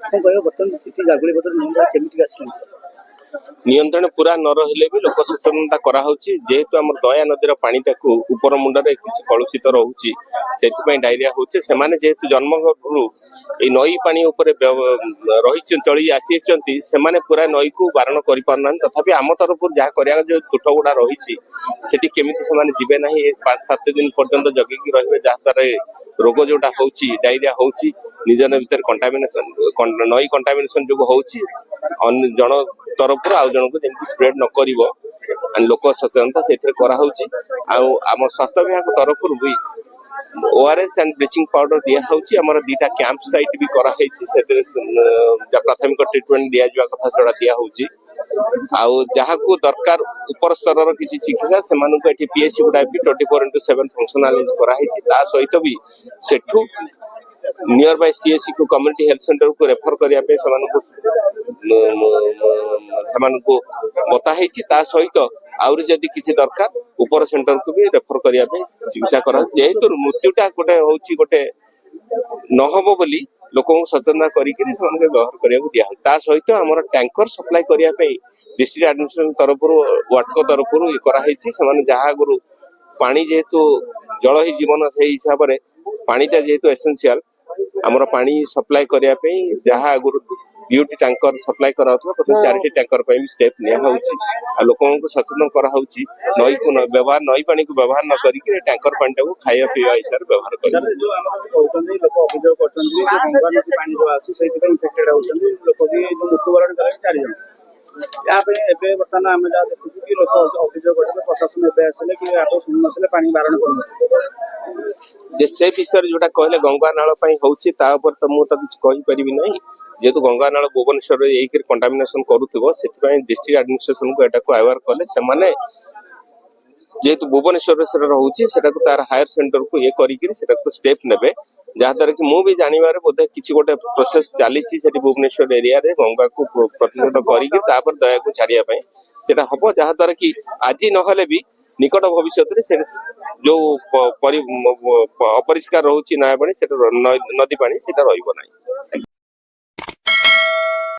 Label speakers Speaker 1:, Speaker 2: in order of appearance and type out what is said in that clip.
Speaker 1: कौन कह बर्तमान स्थिति गागुड़ी बदल नियंत्रण केमिति आसलानी सर
Speaker 2: नियंत्रण पूरा न रहिले भी लोक सचेतनता कराऊँच जेहेतु आम दया नदीर पानीटा ऊपर मुंडे किसी कलुषित रोचे से डायरिया होचे से जेहेतु जन्मरू ये नई पानी रही चली आसी से पूरा नई को बारण कर तथापि आम तरफ जहाँ करा जो तुट गुड़ा रही केमी से जीवे ना 5-7 दिन पर्यंत जगिकी रे जहाँद्वारा रोग जोटा हो डायरिया हो निजन भर कंटामिनेशन नई कंटामिनेशन जो हो जन तरफ आउ जन को जमी स्प्रेड न कर लोक सचेतनता से कराऊँच आम स्वास्थ्य विभाग तरफ भी ORS एंड ब्लीचिंग पाउडर दिया दीटा कैंप साइट भी कराई प्राथमिक ट्रिटमेंट दि जावा कथा से दिया जहाँ को दरकार ऊपर स्तर किसी चिकित्सा से पीएचसी गुड़ा भी 24/7 फंक्शनालाइज कराई सहित भी सेठू नियर बाय सीएससी को कम्युनिटी हेल्थ सेंटर को रेफर करने बताई सहित आउरी जदि किसी दरकार ऊपर सेंटर को भी रेफर करने चिकित्सा करा जेहेतु मृत्युटा गोटे हूँ गोटे नहब बोली लोक सचेतना करके व्यवहार करा दिया सहित आम टैंकर सप्लाई करने डिस्ट्रिक्ट एडमिनिस्ट्रेशन तरफ वाटको तरफ ये कराई जहाँ आगु पानी जेहेतु जल ही जीवन से हिसाब से पानीटा जेहेतु एसेंशियल आमर पानी सप्लाई करने जहाँ आगु 2टी टैंकर सप्लाई कराउथबा प्रथम 4टी टैंकर पे भी स्टेप लिया होउची आ लोकों को सचेतन करा होउची नई को व्यवहार नई पानी को व्यवहार न करी के टैंकर पानी को खाया पीवा हिसाब व्यवहार करी
Speaker 1: सर जो हम कहउछन लोक अभियोग करछन जे गंगा नदी पानी जो आसी सेति पे इन्फेक्टेड होछन लोक भी जो मृत्युवरण करे 4 जन या पे एबे बर्तमान हम जा देखु कि लोक अभियोग करछन प्रशासन एबे आसले कि आटो सुन नथले पानी बारण करू
Speaker 2: जे से विषय जोटा कहले गंगा नाळ पई होउची ता ऊपर त मु त किछ कहि परिबि नै जेहेतु गंगा नाल भुवनेश्वर एक कंटामिनेशन करूथबो सेतिपई डिस्ट्रिक्ट एडमिनिस्ट्रेशन को एटा को अवेयर कले से माने जेहेतु भुवनेश्वर से रहउची सेटा को तार हायर सेंटर को ये करी कि सेटा को स्टेप नेबे जहाँ द्वारा कि मु भी जानिबारे बोधे किछि गोटे प्रोसेस चलीछि सेठी भुवनेश्वर एरिया रे गंगा को प्रतिशत करी कि तापर दया को छाड़िया पई सेटा हबो जहाँ द्वारा कि आज नहले भी निकट भविष्य से जो अपरिष्कार रोची नया पानी नदी पानी सेटा रहिबो नाही।